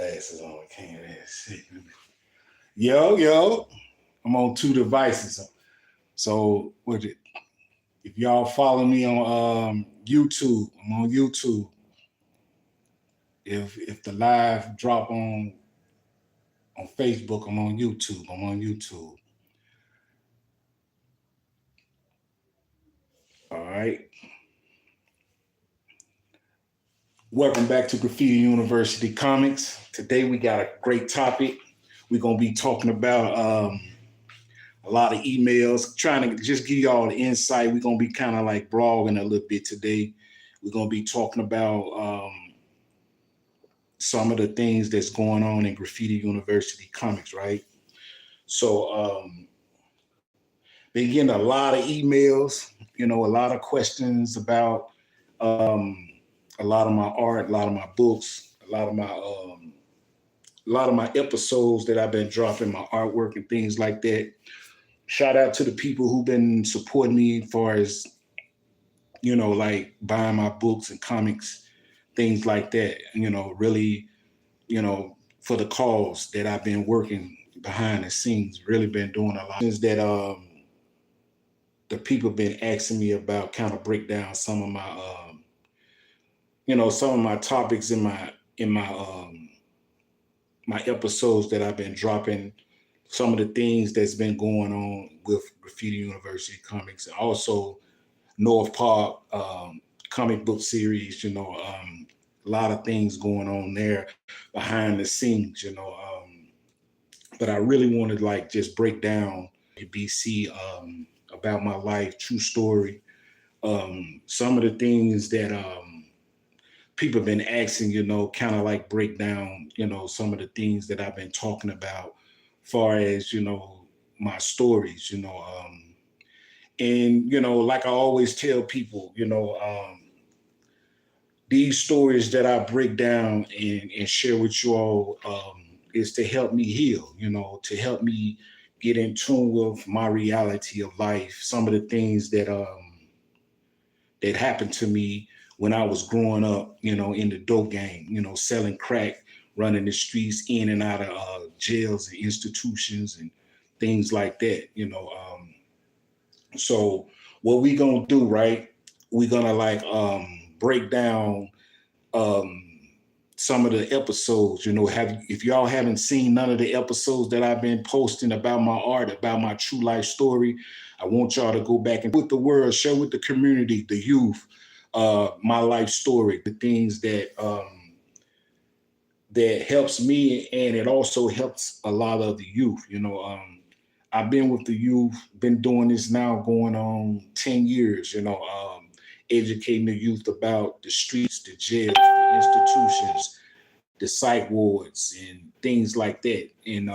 glasses on. I can't really see. Yo, I'm on two devices. So what it if y'all follow me on YouTube, I'm on YouTube. If the live drop on Facebook, I'm on YouTube. I'm on YouTube. All right. Welcome back to Graffiti University Comics. Today we got a great topic. We're gonna be talking about a lot of emails, trying to just give y'all the insight. We're gonna be kind of like blogging a little bit today. We're gonna be talking about some of the things that's going on in Graffiti University Comics, right? So been getting a lot of emails, a lot of questions about a lot of my art, a lot of my books, a lot of my episodes that I've been dropping, my artwork and things like that. Shout out to the people who've been supporting me as far as, like buying my books and comics, things like that, really, for the cause that I've been working behind the scenes, really been doing a lot. Things that the people been asking me about, kind of break down some of my, some of my topics in my episodes that I've been dropping, some of the things that's been going on with Graffiti University Comics, and also North Park comic book series, a lot of things going on there behind the scenes, but I really want to like just break down BC about my life, true story, some of the things that people have been asking, kind of like break down, some of the things that I've been talking about, far as, my stories, and, like I always tell people, these stories that I break down and share with you all is to help me heal, to help me get in tune with my reality of life, some of the things that happened to me when I was growing up, in the dope game, selling crack, running the streets in and out of jails and institutions and things like that, So what we gonna do, right? We're gonna like break down um, some of the episodes. If y'all haven't seen none of the episodes that I've been posting about my art, about my true life story, I want y'all to go back and with the world, share with the community, the youth, my life story, the things that helps me, and it also helps a lot of the youth. I've been with the youth, been doing this now going on 10 years, educating the youth about the streets, the jails, the institutions, the psych wards and things like that. And,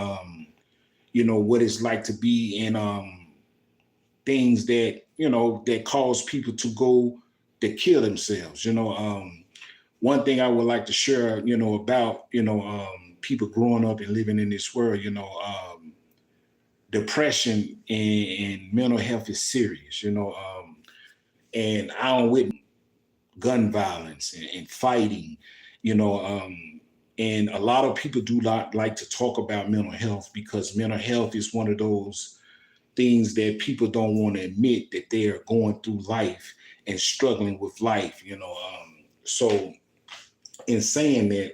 what it's like to be in things that, that cause people to go, to kill themselves. One thing I would like to share, about, people growing up and living in this world, depression and mental health is serious, and I don't witness gun violence and fighting, and a lot of people do not like to talk about mental health because mental health is one of those things that people don't want to admit that they are going through life and struggling with life, So in saying that,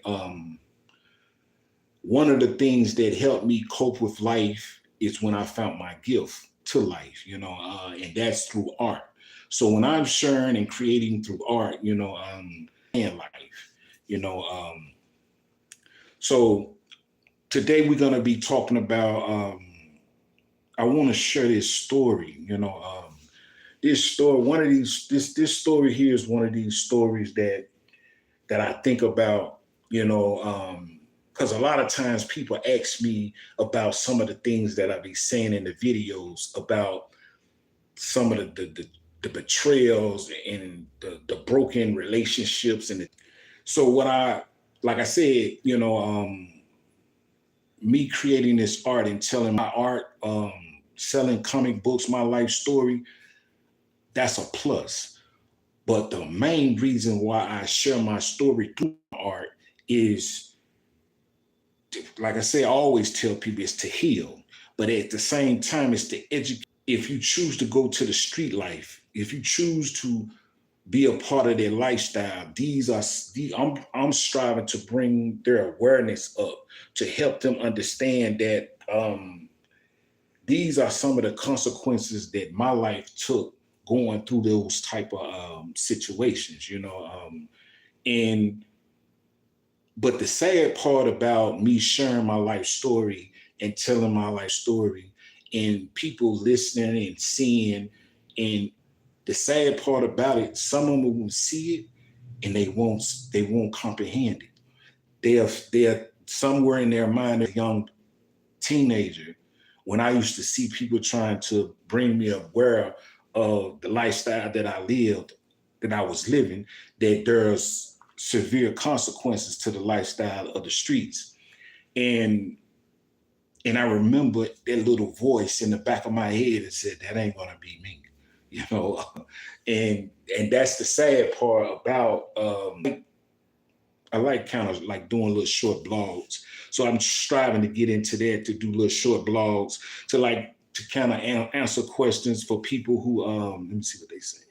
one of the things that helped me cope with life is when I found my gift to life, and that's through art. So when I'm sharing and creating through art, in life, you know. So today we're gonna be talking about. I want to share this story. This story. One of these. This story here is one of these stories that I think about. Because a lot of times people ask me about some of the things that I be saying in the videos about some of the betrayals and the broken relationships so what like I said, me creating this art and telling my art, selling comic books, my life story, that's a plus. But the main reason why I share my story through art is like I say, I always tell people it's to heal, but at the same time, it's to educate. If you choose to go to the street life, if you choose to be a part of their lifestyle, I'm striving to bring their awareness up to help them understand that these are some of the consequences that my life took going through those type of situations, and but the sad part about me sharing my life story and telling my life story and people listening and seeing, and the sad part about it, some of them will see it and they won't comprehend it. They're somewhere in their mind, a young teenager, when I used to see people trying to bring me aware of the lifestyle that I lived, that I was living, that there's severe consequences to the lifestyle of the streets. And and I remember that little voice in the back of my head that said, that ain't gonna be me, you know. And that's the sad part about I like kind of like doing little short blogs. So I'm striving to get into that, to do little short blogs, to kind of answer questions for people who let me see what they say.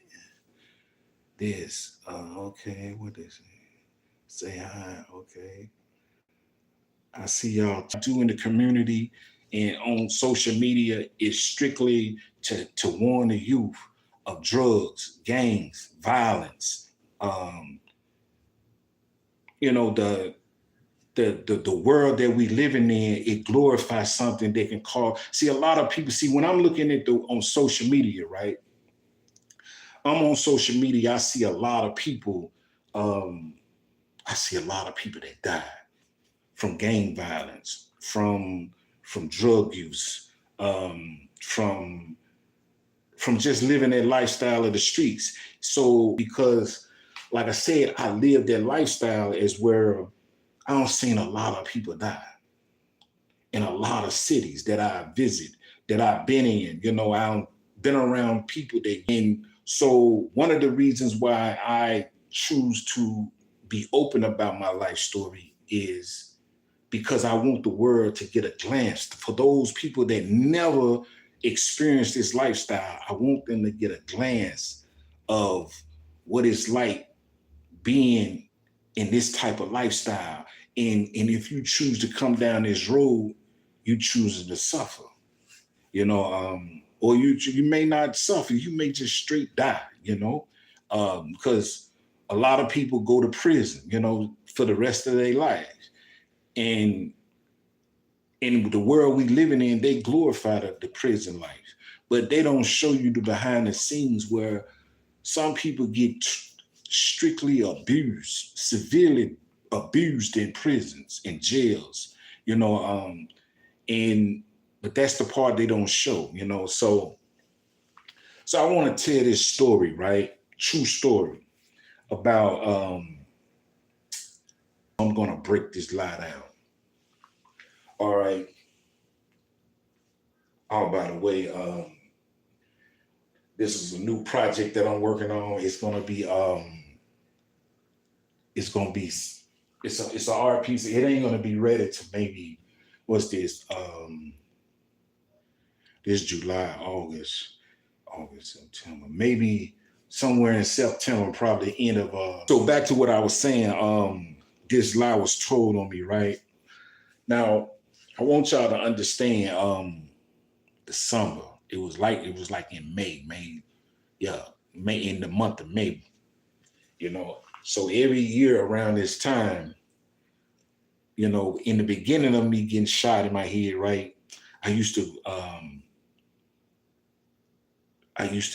This okay, what they say? Say hi, okay. I see y'all do in the community and on social media is strictly to warn the youth of drugs, gangs, violence. Um, you know, the world that we living in, it glorifies something they can call. See, a lot of people see when I'm looking at on social media, right? I'm on social media, I see a lot of people, um, I see a lot of people that die from gang violence, from drug use, from just living that lifestyle of the streets. So because, like I said, I live that lifestyle is where I don't seen a lot of people die in a lot of cities that I visit, that I've been in. I've been around people that. And so one of the reasons why I choose to be open about my life story is because I want the world to get a glance. For those people that never experienced this lifestyle, I want them to get a glance of what it's like being in this type of lifestyle. And if you choose to come down this road, you choose to suffer, or you may not suffer, you may just straight die, because a lot of people go to prison, for the rest of their lives. And in the world we living in, they glorify the prison life, but they don't show you the behind the scenes where some people get strictly abused, severely abused in prisons, in jails, and but that's the part they don't show, So I want to tell this story, right? True story about I'm gonna break this lie down. All right. Oh, by the way, this is a new project that I'm working on. It's a art piece. It ain't gonna be ready to maybe what's this? This July, August, September, maybe somewhere in September, probably end of so back to what I was saying, this lie was told on me, right? Now, I want y'all to understand the summer. It was like in May, yeah, May, in the month of May, So every year around this time, in the beginning of me getting shot in my head, right? I used to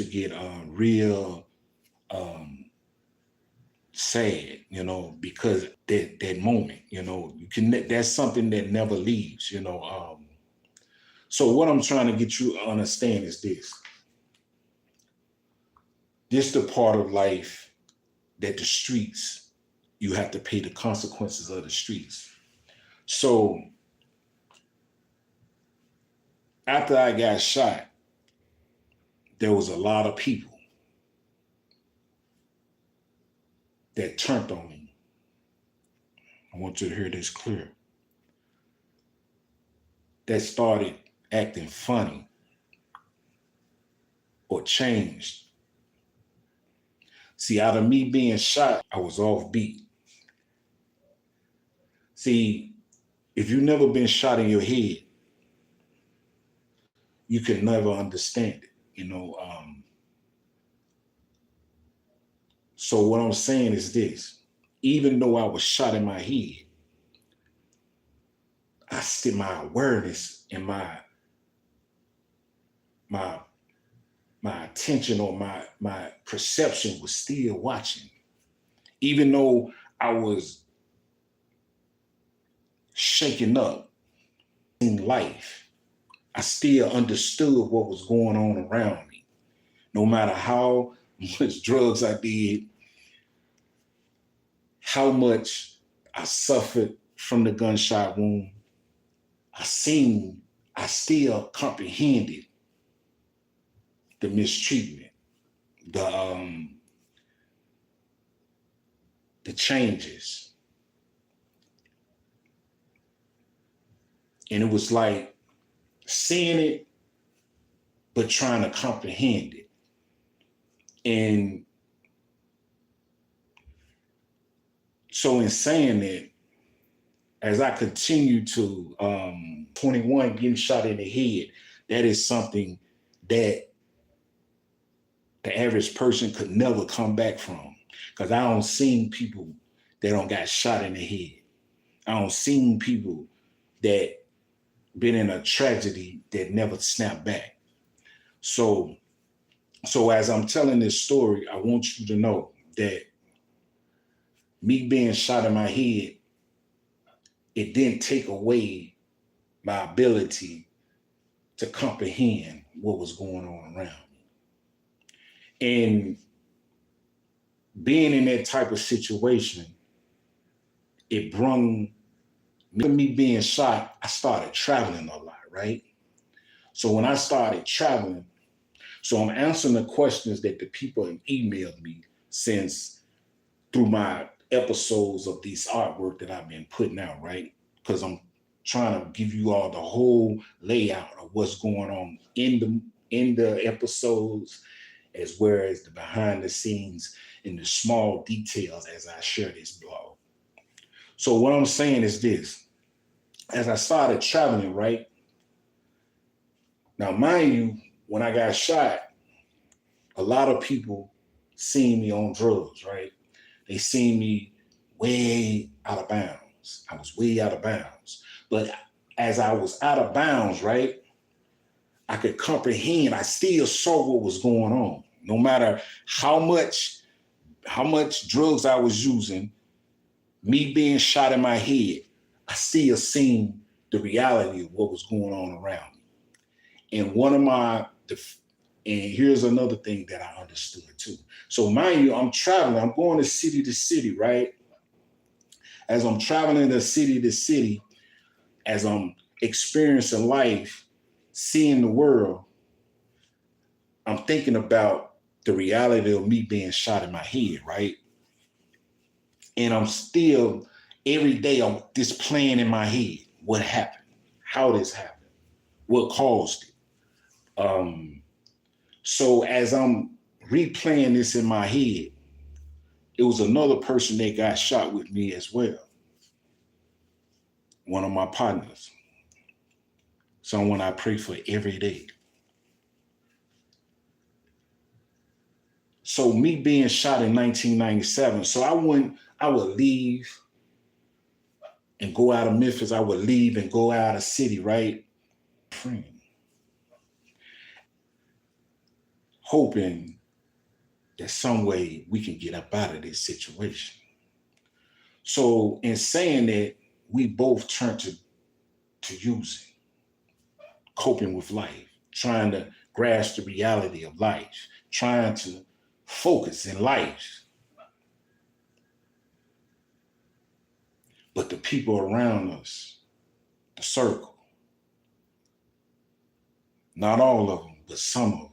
get real sad, because that moment, that's something that never leaves, So what I'm trying to get you to understand is this. This the part of life that the streets, you have to pay the consequences of the streets. So after I got shot, there was a lot of people that turned on me. I want you to hear this clear. that started acting funny or changed. See, out of me being shot, I was off beat. See, if you've never been shot in your head, you can never understand it, you know. So what I'm saying is this: even though I was shot in my head, I still my awareness and my my attention or my perception was still watching. Even though I was shaken up in life, I still understood what was going on around me. No matter how much drugs I did, how much I suffered from the gunshot wound, I still comprehended the mistreatment, the the changes. And it was like seeing it, but trying to comprehend it. And so in saying that, as I continue to 21 getting shot in the head, that is something that the average person could never come back from. Because I don't see people that don't got shot in the head. I don't see people that been in a tragedy that never snapped back. So as I'm telling this story, I want you to know that me being shot in my head, it didn't take away my ability to comprehend what was going on around me. And being in that type of situation, it brung me being shot, I started traveling a lot, right? So when I started traveling, so I'm answering the questions that the people have emailed me since through my episodes of this artwork that I've been putting out, right? Because I'm trying to give you all the whole layout of what's going on in the episodes, as well as the behind the scenes and the small details as I share this blog. So what I'm saying is this: as I started traveling, right? Now, mind you, when I got shot, a lot of people seen me on drugs, right? They seen me way out of bounds. I was way out of bounds. But as I was out of bounds, right, I could comprehend, I still saw what was going on. No matter how much drugs I was using, me being shot in my head, I still seen the reality of what was going on around me. And and here's another thing that I understood too. So mind you, I'm traveling, I'm going to city, right? As I'm traveling to city, as I'm experiencing life, seeing the world, I'm thinking about the reality of me being shot in my head, right? And I'm still, every day, I'm just playing in my head. What happened? How this happened? What caused it? So as I'm replaying this in my head, it was another person that got shot with me as well. One of my partners. Someone I pray for every day. So me being shot in 1997, so I would leave and go out of Memphis. I would leave and go out of city, right? Friend. Hoping that some way we can get up out of this situation. So in saying that, we both turned to using, coping with life, trying to grasp the reality of life, trying to focus in life. But the people around us, the circle, not all of them, but some of them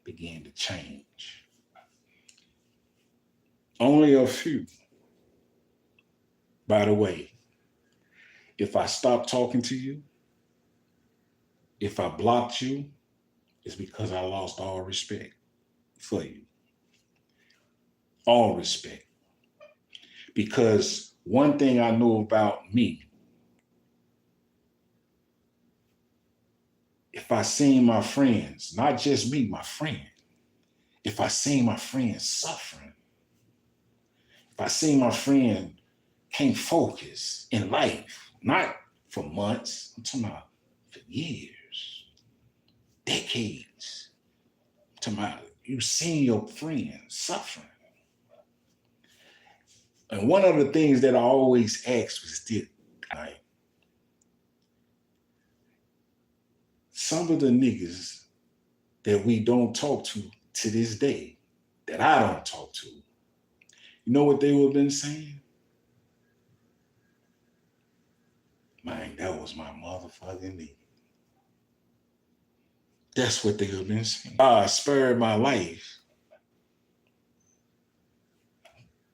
began to change. Only a few, by the way. If I stopped talking to you, if I blocked you, it's because I lost all respect for you. All respect. Because one thing I know about me, if I seen my friends, not just me, my friend, if I seen my friend suffering, if I seen my friend can't focus in life, not for months, I'm talking about for years, decades, I'm talking about you seen your friend suffering. And one of the things that I always asked was this, like, some of the niggas that we don't talk to this day, that I don't talk to, you know what they would have been saying? Man, that was my motherfucking nigga. That's what they would have been saying. God spared my life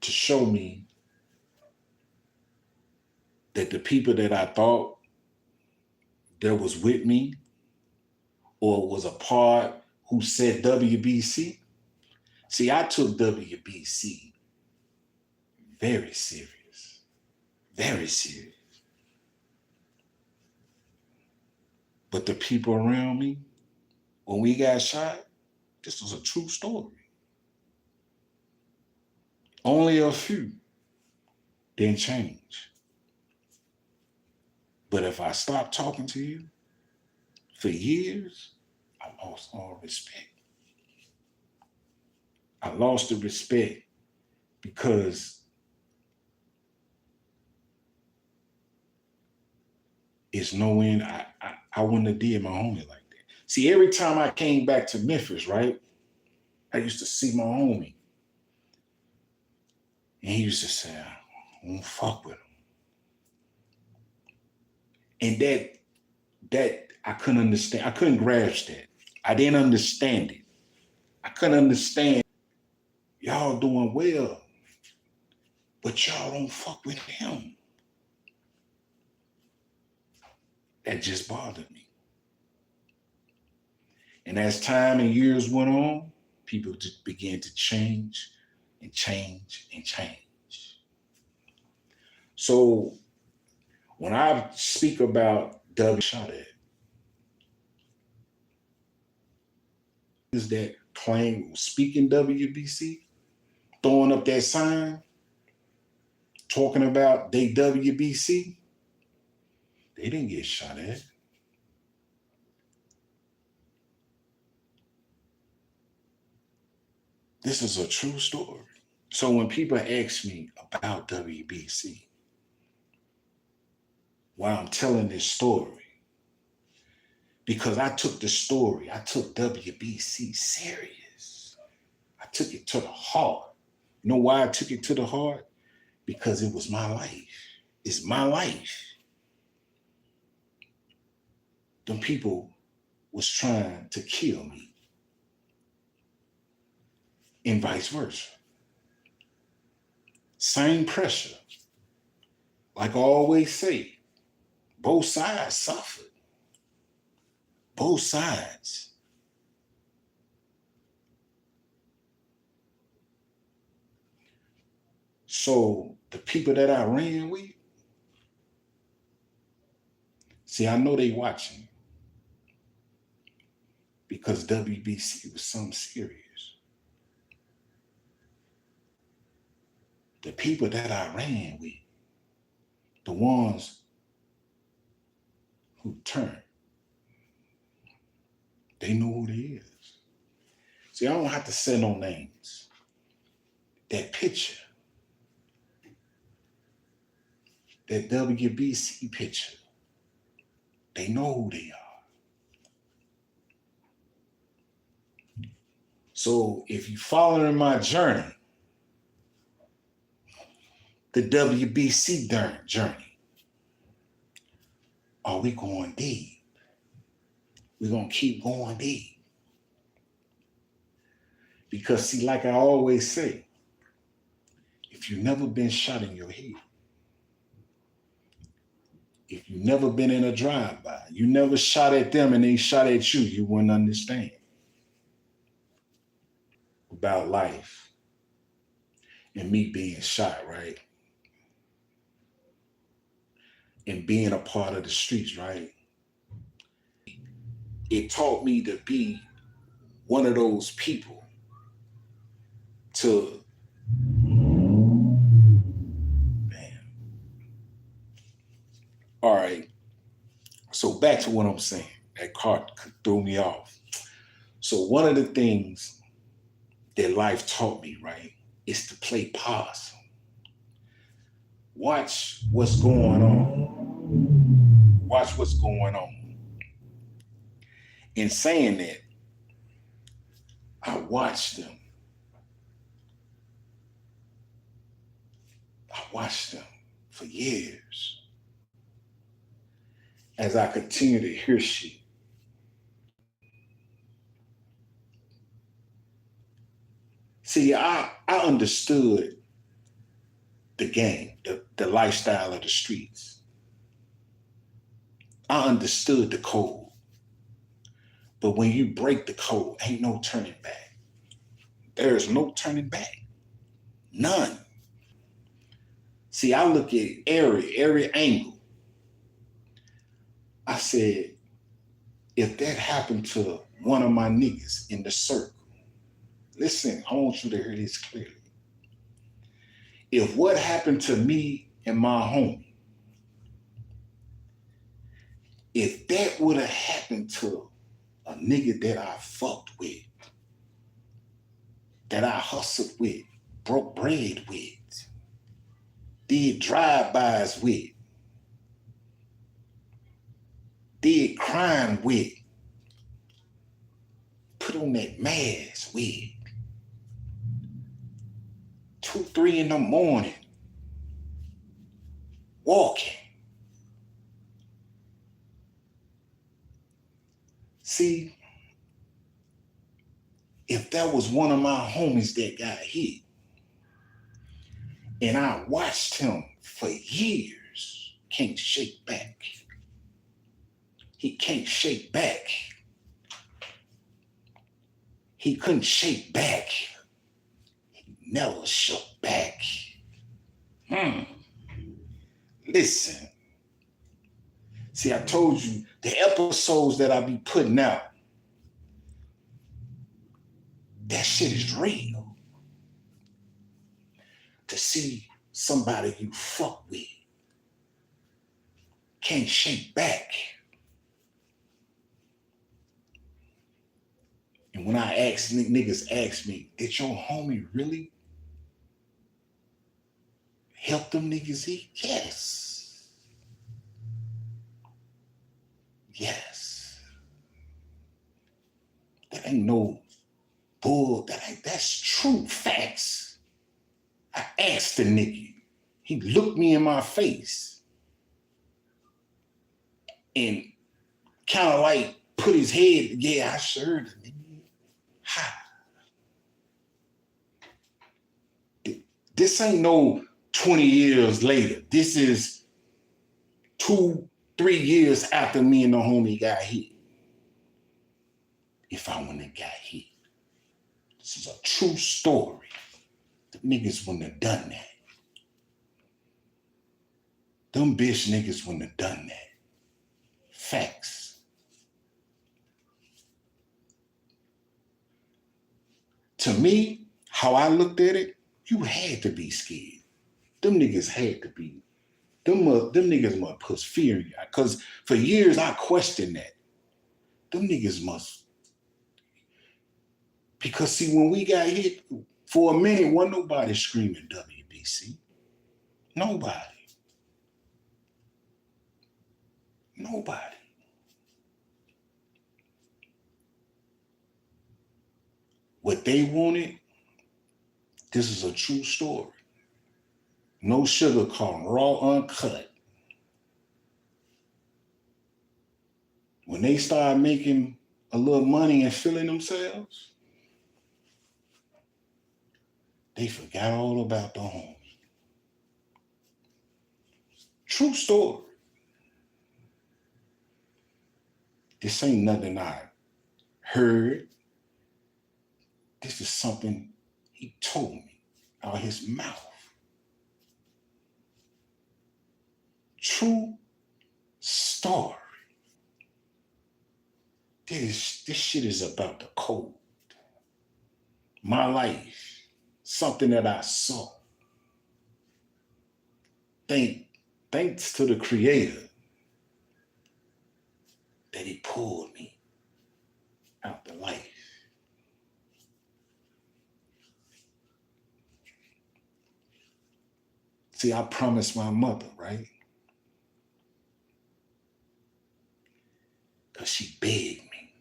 to show me that the people that I thought that was with me or was a part who said WBC. See, I took WBC very serious, very serious. But the people around me, when we got shot, this was a true story. Only a few didn't change. But if I stopped talking to you for years, I lost all respect. I lost the respect because it's no end. I wouldn't have did my homie like that. See, every time I came back to Memphis, right, I used to see my homie. And he used to say, I don't fuck with him. And that I couldn't understand. I couldn't grasp that. I didn't understand it. I couldn't understand y'all doing well, but y'all don't fuck with him. That just bothered me. And as time and years went on, people just began to change and change and change. So when I speak about W.B.C-True, is that claim speaking WBC, throwing up that sign, talking about they WBC, they didn't get shot at. This is a true story. So when people ask me about WBC, while I'm telling this story, because I took the story, I took WBC serious. I took it to the heart. You know why I took it to the heart? Because it was my life. It's my life. Them people was trying to kill me. And vice versa. Same pressure. Like I always say, both sides suffered. Both sides. So the people that I ran with, see, I know they watching because WBC was something serious. The people that I ran with, the ones who turned, they know who they is. See, I don't have to say no names. That picture, that WBC picture, they know who they are. So if you're following my journey, the WBC journey, are we going deep? We're going to keep going deep. Because see, like I always say, if you've never been shot in your head, If you never been in a drive-by, you never shot at them and they shot at you, you wouldn't understand about life and me being shot, right? And being a part of the streets, right? It taught me to be one of those people to, man. All right. So back to what I'm saying. That car threw me off. So one of the things that life taught me, right, is to play possum. Watch what's going on. Watch what's going on. In saying that, I watched them. I watched them for years as I continue to hear shit. See, I understood the game, the lifestyle of the streets. I understood the code. But when you break the code, ain't no turning back. There's no turning back. None. See, I look at every angle. I said, if that happened to one of my niggas in the circle, listen, I want you to hear this clearly. If what happened to me and my homie, if that would have happened to a nigga that I fucked with, that I hustled with, broke bread with, did drive-bys with, did crime with, put on that mask with, 2, 3 in the morning, walking. See, if that was one of my homies that got hit, and I watched him for years, can't shake back. He can't shake back. He couldn't shake back. He never shook back. Listen. See, I told you the episodes that I be putting out, that shit is real. To see somebody you fuck with can't shake back. And when I ask, niggas ask me, did your homie really help them niggas eat? Yes. Yes. That ain't no bull. That's true facts. I asked the nigga. He looked me in my face and kind of like put his head, yeah, I sure did. Ha. This ain't no 20 years later. This is 2, 3 years after me and the homie got hit. If I wouldn't have got hit. This is a true story. The niggas wouldn't have done that. Them bitch niggas wouldn't have done that. Facts. To me, how I looked at it, you had to be scared. Them niggas had to be. Them niggas must put fear in you. Because for years I questioned that. Them niggas must. Because see, when we got hit, for a minute, wasn't nobody screaming WBC. Nobody. Nobody. What they wanted, this is a true story. No sugar called raw, uncut. When they started making a little money and feeling themselves, they forgot all about the home. True story. This ain't nothing I heard. This is something he told me out of his mouth. True story. This shit is about the code. My life. Something that I saw. Thanks to the creator that he pulled me out the life. See, I promised my mother, right? Because she begged me.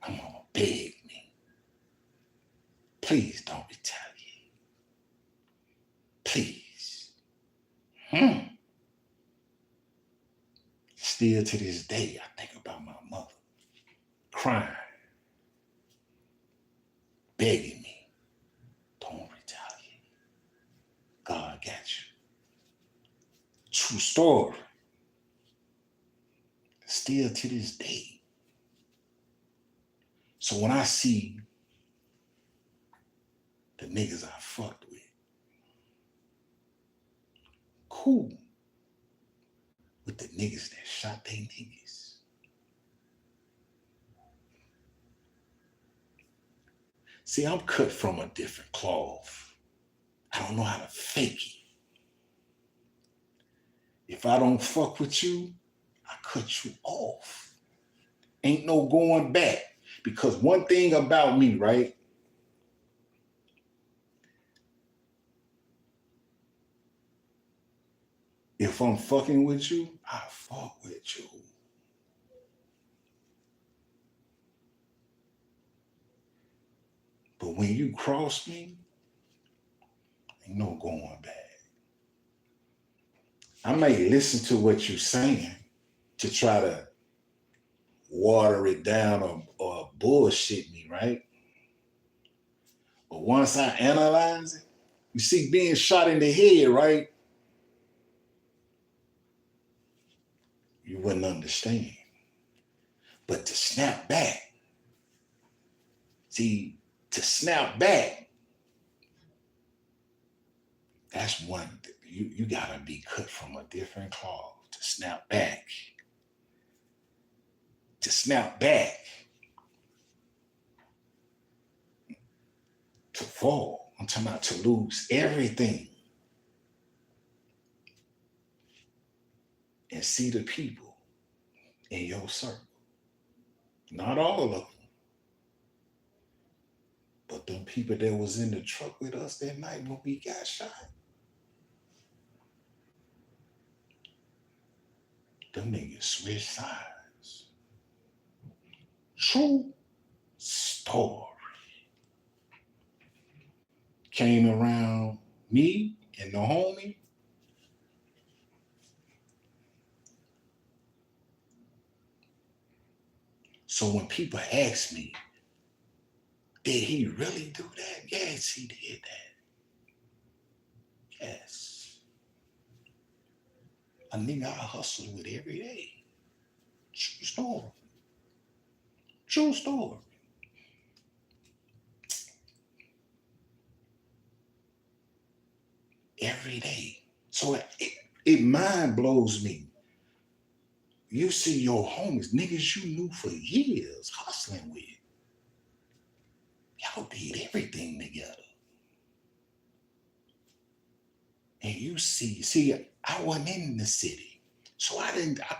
My mama begged me. Please don't retaliate. Please. Still to this day, I think about my mother crying, begging me, don't retaliate. God got you. True story. Still to this day. So when I see the niggas I fucked with, cool with the niggas that shot they niggas. See, I'm cut from a different cloth. I don't know how to fake it. If I don't fuck with you, I cut you off. Ain't no going back. Because one thing about me, right? If I'm fucking with you, I fuck with you. But when you cross me, ain't no going back. I may listen to what you're saying to try to water it down or bullshit me, right? But once I analyze it, you see, being shot in the head, right? You wouldn't understand. But to snap back, that's one, you gotta be cut from a different cloth to snap back. To snap back, to fall. I'm talking about to lose everything and see the people in your circle. Not all of them, but the people that was in the truck with us that night when we got shot. Them niggas switched sides. True story. Came around me and the homie. So when people ask me, did he really do that? Yes, he did that. Yes. A nigga I hustle with every day. True story. True story. Every day. So it mind blows me. You see your homies, niggas you knew for years, hustling with. Y'all did everything together. And you see, I wasn't in the city. So I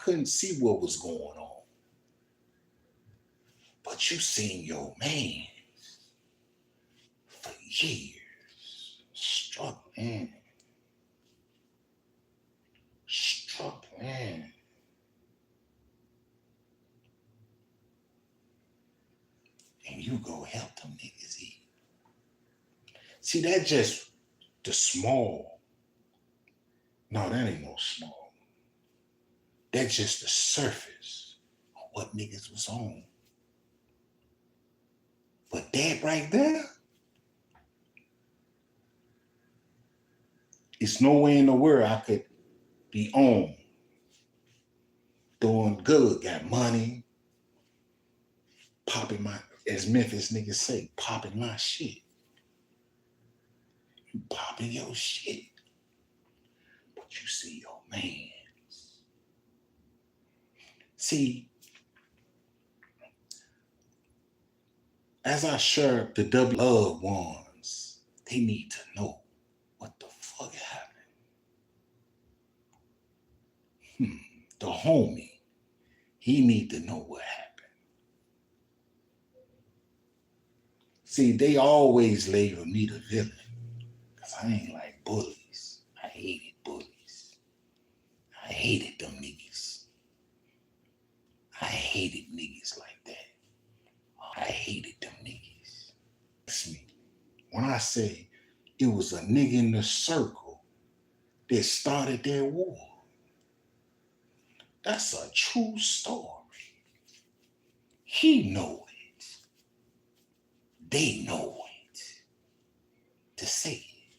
couldn't see what was going on. But you seen your man for years struggling. And you go help them niggas eat. See, that just the small. No, that ain't no small. That's just the surface of what niggas was on. But that right there, it's nowhere in the world I could be on. Doing good, got money, popping my, as Memphis niggas say, popping my shit. You popping your shit. But you see your man. See, as I share the loved ones, they need to know what the fuck happened. The homie, he need to know what happened. See, they always label me the villain, because I ain't like bullies. I hated bullies. I hated them niggas. I hated niggas like that. I hated them niggas. See, when I say it was a nigga in the circle that started that war, that's a true story. He know it. They know it. To say it.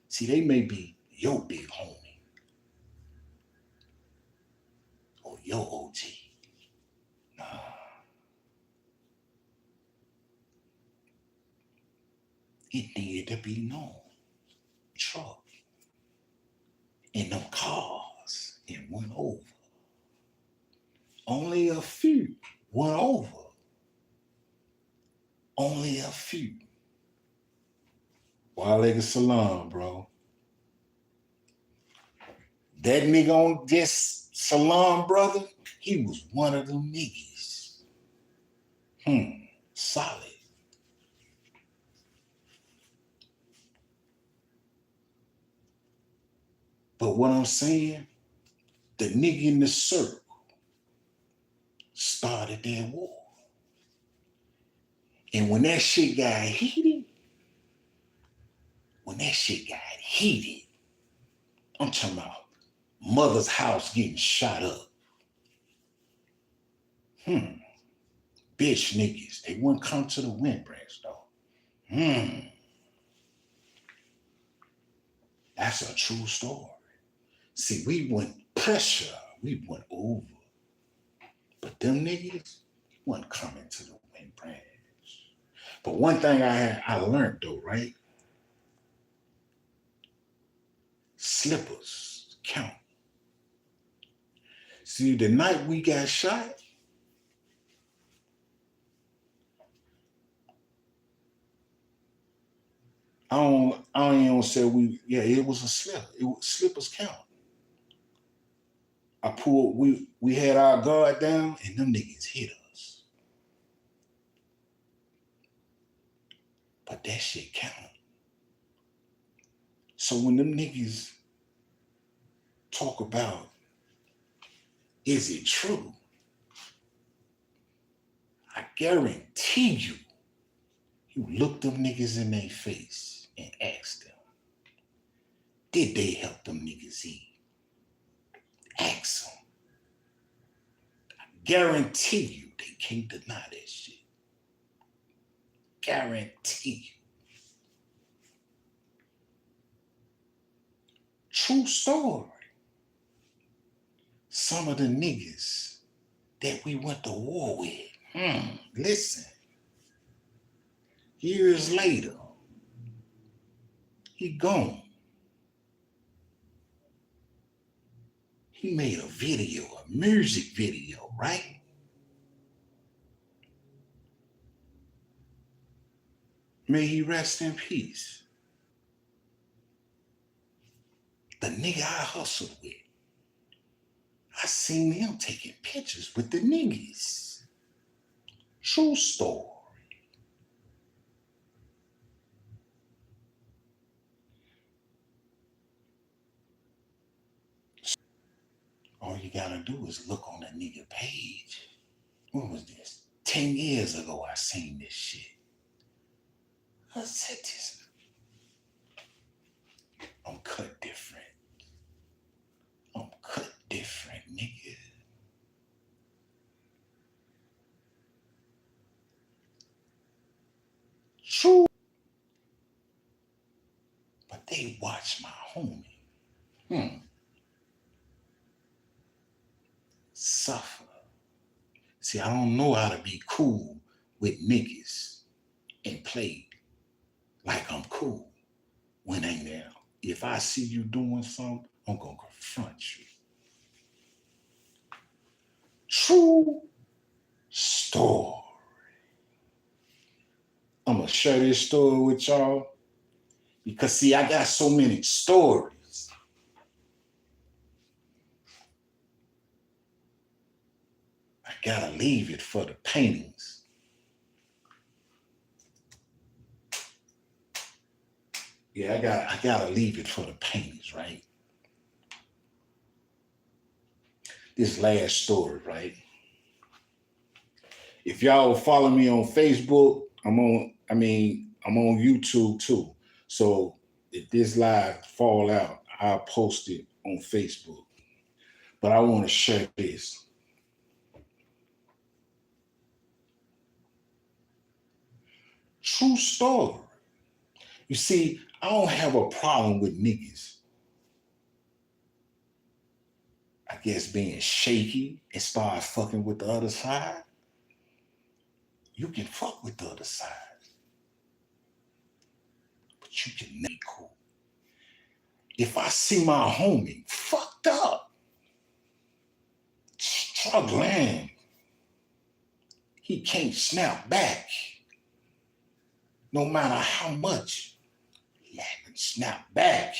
See, they may be your big homie or your OG. Nah. It needed to be known. Truck in them cars and went over. Only a few went over. Only a few. Wale Salam, bro. That nigga on this Salam, brother, he was one of them niggas. Solid. But what I'm saying, the nigga in the circle started that war. And when that shit got heated, I'm talking about mother's house getting shot up. Bitch niggas, they wouldn't come to the wind branch though. That's a true story. See, we went pressure, we went over. But them niggas wasn't coming to the wind branch. But one thing I learned though, right? Slippers count. See, the night we got shot, I don't even say it was a slip. It was slippers count. I pulled, we had our guard down and them niggas hit us. But that shit counted. So when them niggas talk about, is it true? I guarantee you look them niggas in their face and ask them, did they help them niggas eat? Ask them. I guarantee you they can't deny that shit. Guarantee you. True story. Some of the niggas that we went to war with, listen, years later, he gone. He made a video, a music video, right? May he rest in peace. The nigga I hustled with, I seen him taking pictures with the niggas. True story. All you gotta do is look on the nigga page. What was this? 10 years ago I seen this shit. I said this. I'm cut different. I'm cut different, nigga. True. But they watch my homie. Suffer. See, I don't know how to be cool with niggas and play like I'm cool when ain't there. If I see you doing something, I'm gonna confront you. True story. I'm gonna share this story with y'all because see, I got so many stories. I gotta leave it for the paintings. Yeah, I gotta leave it for the paintings, right? This last story, right? If y'all follow me on Facebook, I'm on YouTube too. So if this live fall out, I'll post it on Facebook. But I want to share this. True story. You see, I don't have a problem with niggas, I guess, being shaky and start fucking with the other side. You can fuck with the other side, but you can make cool. If I see my homie fucked up, struggling, he can't snap back, no matter how much he can snap back.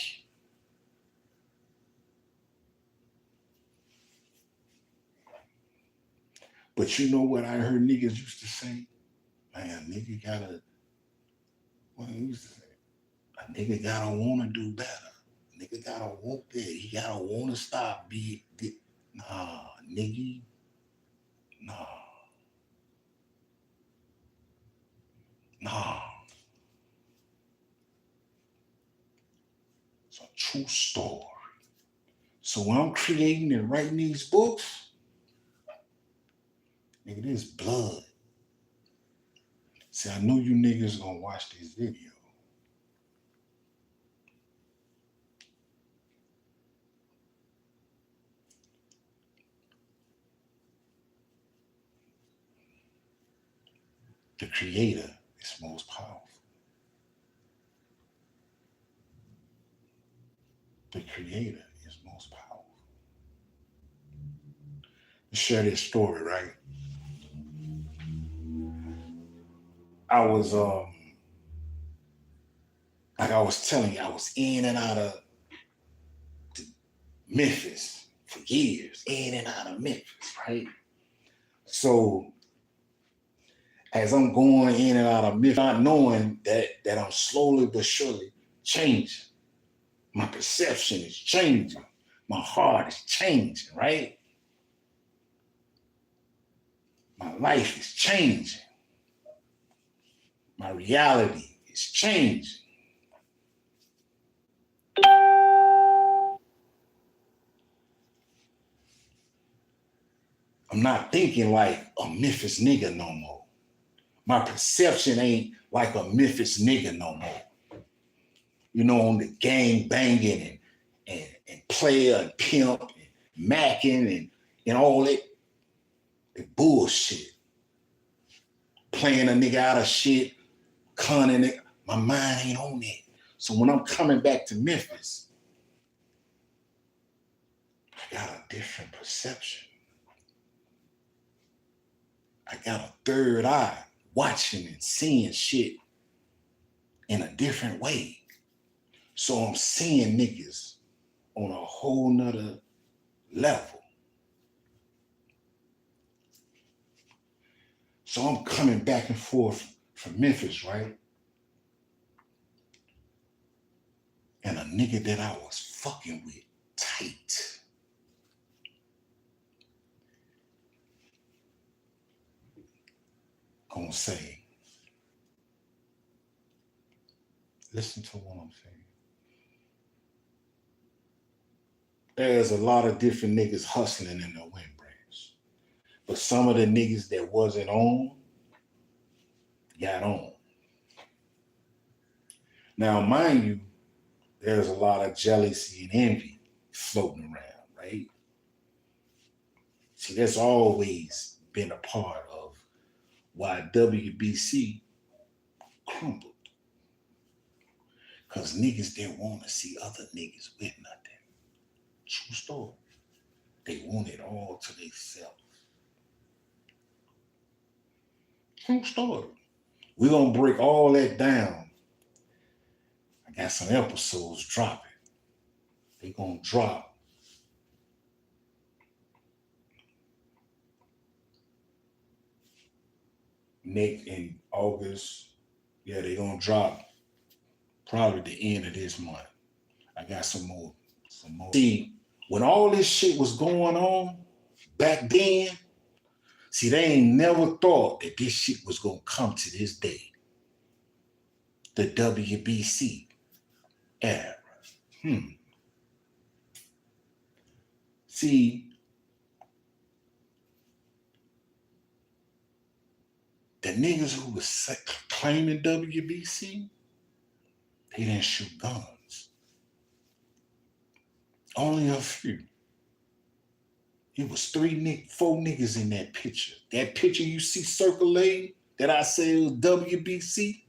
But you know what I heard niggas used to say? Man, nigga gotta, what he used to say? A nigga gotta wanna do better. Nigga gotta want that. He gotta wanna stop being, nah, nigga, nah, nah. It's a true story. So when I'm creating and writing these books, nigga, this blood. See, I know you niggas gonna watch this video. The creator is most powerful. The creator is most powerful. Let's share this story, right? I was like I was telling you, I was in and out of Memphis for years, in and out of Memphis, right? So as I'm going in and out of Memphis, not knowing that I'm slowly but surely changing. My perception is changing. My heart is changing, right? My life is changing. My reality is changing. I'm not thinking like a Memphis nigga no more. My perception ain't like a Memphis nigga no more. You know, on the gang banging and player and pimp and macking and all that bullshit. Playing a nigga out of shit, conning it. My mind ain't on that. So when I'm coming back to Memphis, I got a different perception. I got a third eye watching and seeing shit in a different way. So I'm seeing niggas on a whole nother level. So I'm coming back and forth from Memphis, right? And a nigga that I was fucking with tight. Gonna say, listen to what I'm saying. There's a lot of different niggas hustling in the wind branch. But some of the niggas that wasn't on, got on. Now, mind you, there's a lot of jealousy and envy floating around, right? See, that's always been a part of why WBC crumbled. Because niggas didn't want to see other niggas with nothing. True story. They want it all to themselves. True story. We're going to break all that down. I got some episodes dropping. They're going to drop next in August. Yeah, they're going to drop probably the end of this month. I got some more. See, when all this shit was going on back then, see, they ain't never thought that this shit was going to come to this day. The WBC era. See, the niggas who was claiming WBC, they didn't shoot guns. Only a few. It was four niggas in that picture. That picture you see circulating that I said was WBC.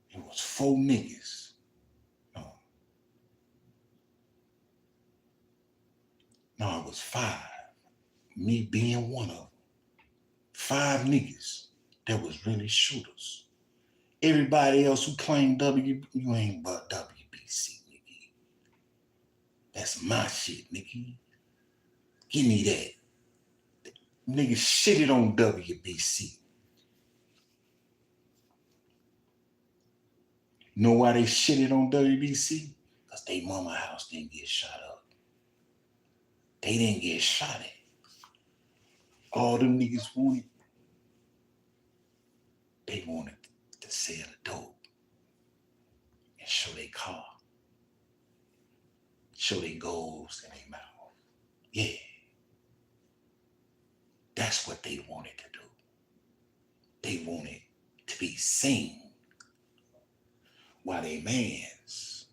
It was four niggas. No, it was five. Me being one of them. Five niggas that was really shooters. Everybody else who claimed you ain't but WBC, nigga. That's my shit, nigga. Give me that. Niggas shitted on WBC. Know why they shitted on WBC? Because they mama house didn't get shot up. They didn't get shot at. All them niggas wanted, they wanted to sell the dope and show their car. Show their goals in their mouth. Yeah. That's what they wanted to do. They wanted to be seen while they mans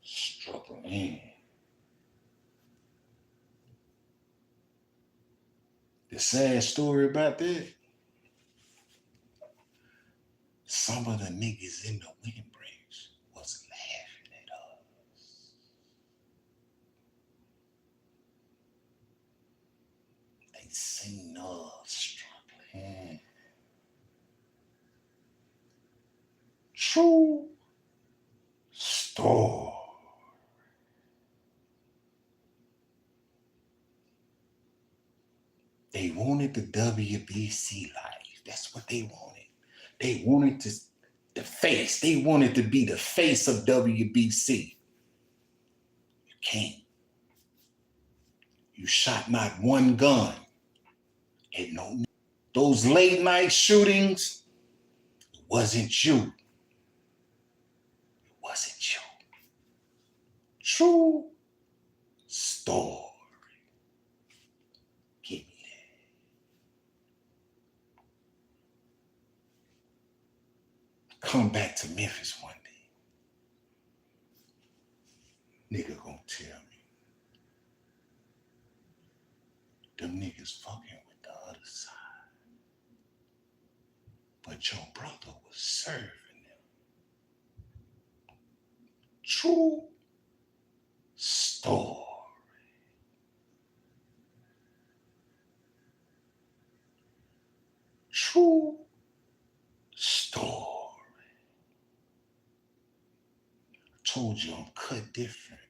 struggling. The sad story about that, some of the niggas in the windbreaks was laughing at us. They seen us struggling. True story. They wanted the WBC life. That's what they wanted. They wanted the face. They wanted to be the face of WBC. You can't. You shot not one gun. And no, those late night shootings, it wasn't you. It wasn't you. True story. Give me that. Come back to Memphis one day. Nigga gonna tell me. Them niggas fucking with the other side. But your brother was serving them. True story. True story. I told you I'm cut different.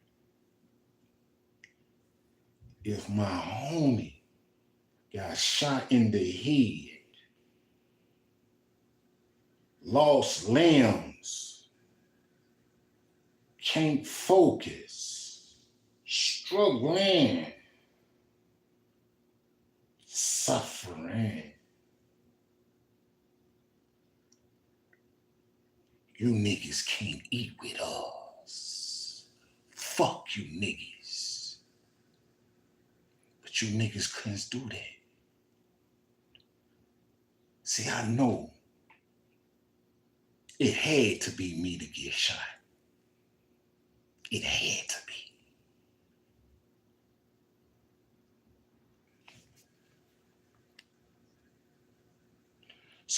If my homie got shot in the head, lost limbs, can't focus, struggling, suffering, you niggas can't eat with us. Fuck you niggas. But you niggas couldn't do that. See, I know it had to be me to get shot. It had to be.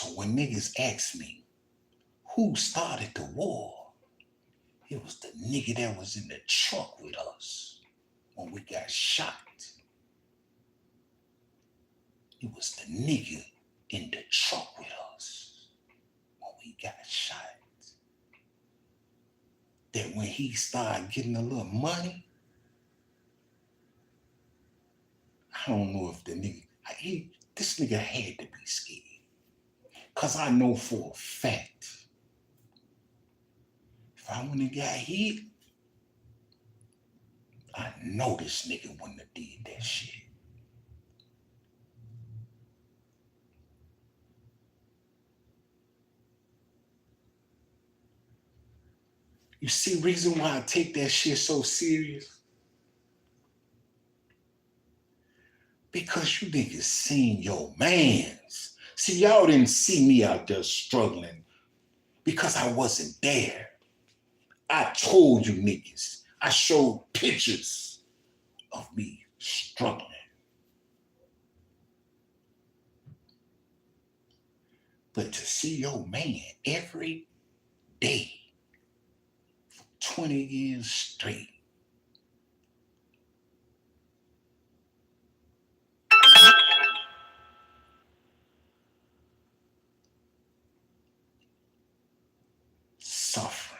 So when niggas ask me, who started the war? It was the nigga that was in the truck with us when we got shot. It was the nigga in the truck with us when we got shot. That when he started getting a little money, I don't know if the nigga, this nigga had to be scared. Cause I know for a fact, if I wouldn't have got hit, I know this nigga wouldn't have did that shit. You see, reason why I take that shit so serious? Because you niggas seen your mans. See, y'all didn't see me out there struggling because I wasn't there. I told you niggas. I showed pictures of me struggling. But to see your man every day, 20 years straight, suffering,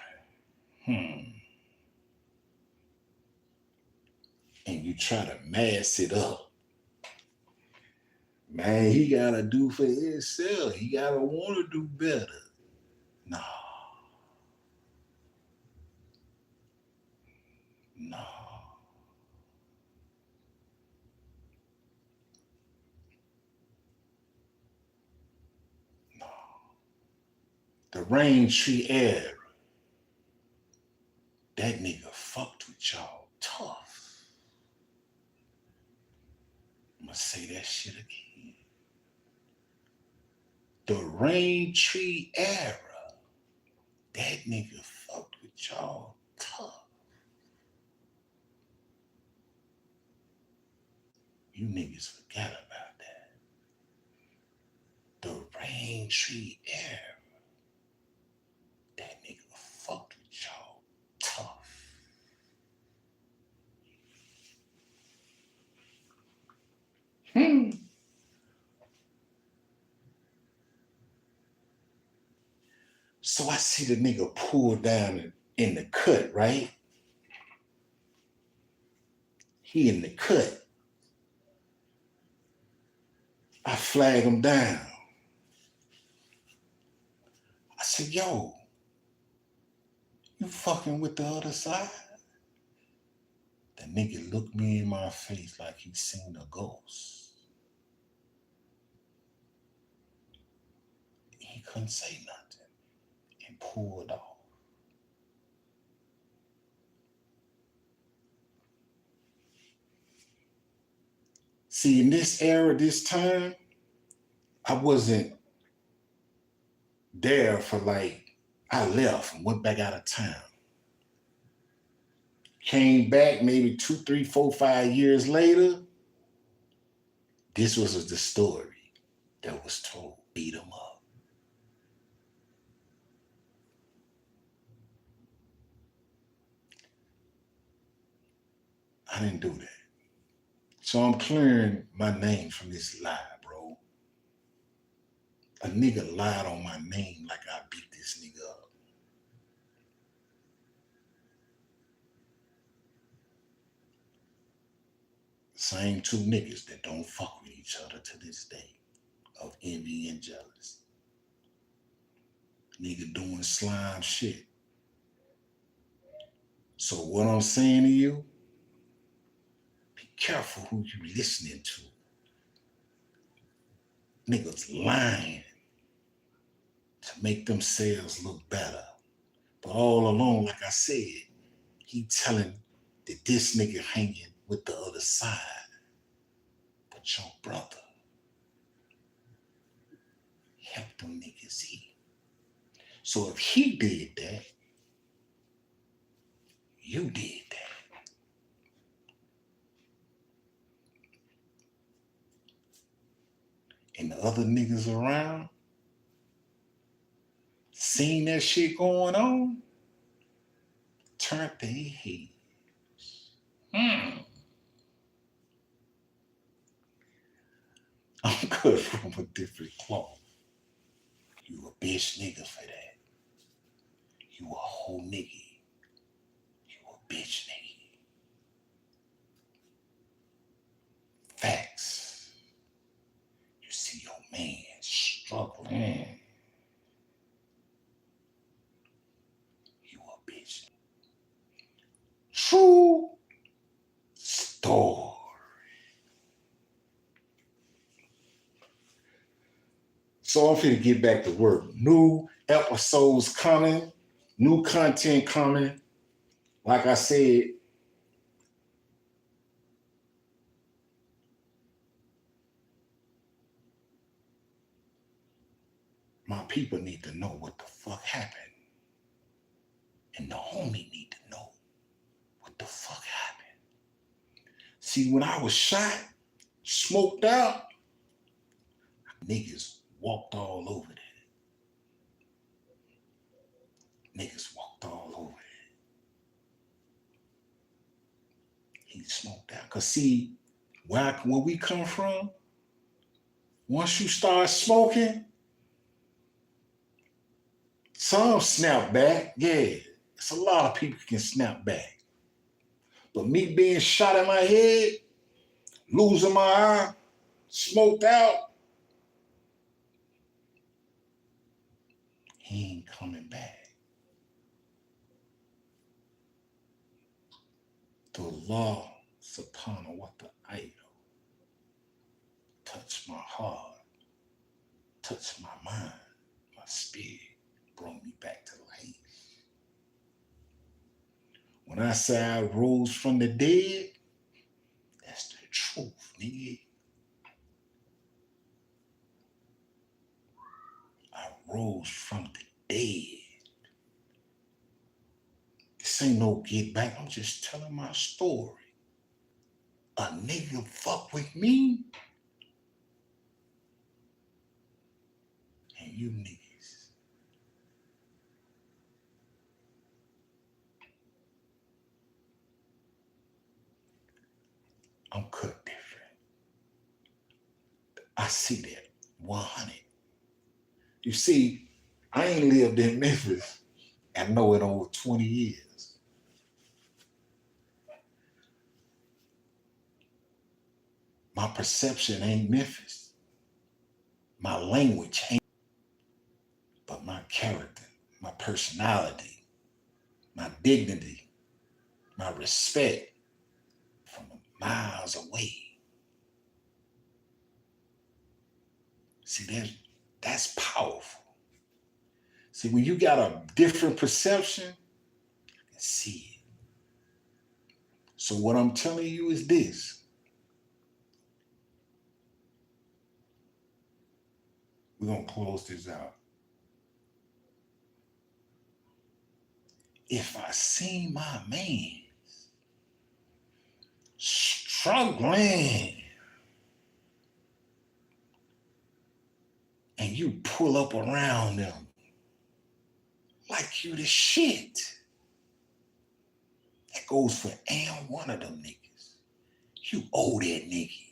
and you try to mask it up. Man, he gotta do for himself. He gotta want to do better. No. No. No. The Rain Tree era, that nigga fucked with y'all tough. I'm gonna say that shit again. The Rain Tree era, that nigga fucked with y'all tough. You niggas forgot about that. The Rain Tree era, that nigga fucked with y'all tough. So I see the nigga pull down in the cut, right? He in the cut. I flag him down. I said, yo, you fucking with the other side? The nigga looked me in my face like he seen a ghost. He couldn't say nothing and pulled off. See, in this era, this time, I wasn't there for I left and went back out of town. Came back maybe 2, 3, 4, 5 years later. This was the story that was told. Beat him up. I didn't do that. So I'm clearing my name from this lie, bro. A nigga lied on my name like I beat this nigga up. Same two niggas that don't fuck with each other to this day of envy and jealousy. Nigga doing slime shit. So what I'm saying to you, be careful who you listening to. Niggas lying to make themselves look better. But all along, like I said, he telling that this nigga hanging with the other side. But your brother helped them niggas eat. So if he did that, you did that. And the other niggas around, seen that shit going on, turned their heads. I'm cut from a different cloth. You a bitch nigga for that. You a whole nigga. You a bitch nigga. Facts. You see your man struggling. You a bitch. True story. So I'm finna get back to work. New episodes coming. New content coming. Like I said, my people need to know what the fuck happened. And the homie need to know what the fuck happened. See, when I was shot, smoked out, niggas walked all over that. Niggas walked all over that. He smoked out. Cause see, where we come from, once you start smoking, some snap back. Yeah, it's a lot of people can snap back. But me being shot in my head, losing my eye, smoked out, he ain't coming back. The law subhanahu wa ta'ala touched my heart, touched my mind, my spirit, brought me back to life. When I say I rose from the dead, that's the truth, nigga. I rose from the dead. This ain't no get back. I'm just telling my story. A nigga fuck with me, and you niggas. I'm cut different. I see that 100. You see, I ain't lived in Memphis. I know it over 20 years. My perception ain't Memphis. My language ain't, but my character, my personality, my dignity, my respect from miles away. See, that's powerful. See, when you got a different perception, you can see it. So what I'm telling you is this. We're going to close this out. If I see my man struggling and you pull up around them like you the shit, that goes for and one of them niggas. You owe that nigga.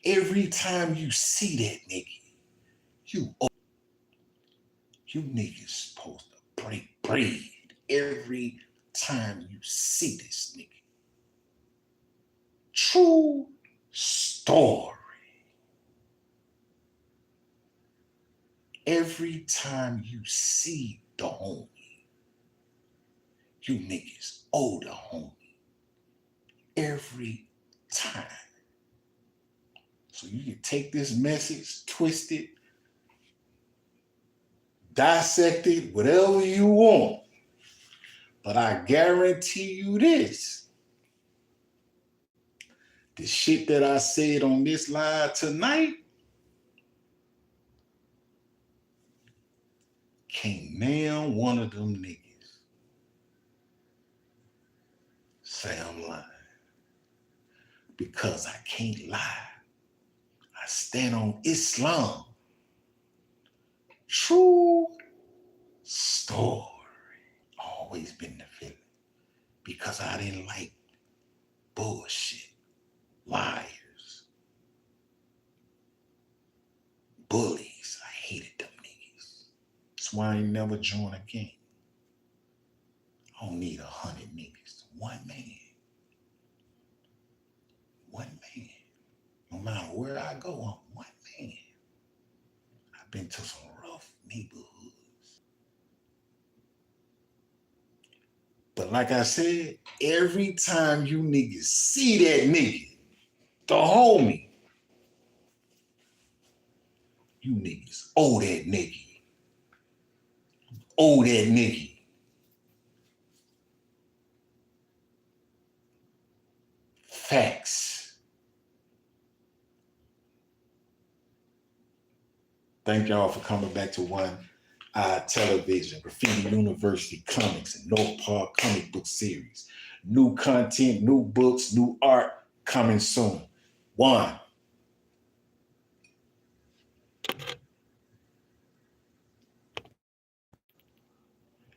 Every time you see that nigga, you owe. You niggas supposed to break bread every time you see this nigga. True story. Every time you see the homie, you niggas owe the homie. Every time. So you can take this message, twist it, dissect it, whatever you want. But I guarantee you this. The shit that I said on this live tonight can't name one of them niggas say I'm lying. Because I can't lie. I stand on Islam. True story. Always been the villain because I didn't like bullshit, liars, bullies. I hated them niggas. That's why I ain't never joined a gang. I don't need 100 niggas. One man. One man. No matter where I go, I'm one man. I've been to some rough neighborhoods. But like I said, every time you niggas see that nigga, the homie, you niggas owe that nigga. Owe that nigga. Facts. Thank y'all for coming back to One Eye Television, Graffiti University Comics, and North Park Comic Book Series. New content, new books, new art coming soon. One.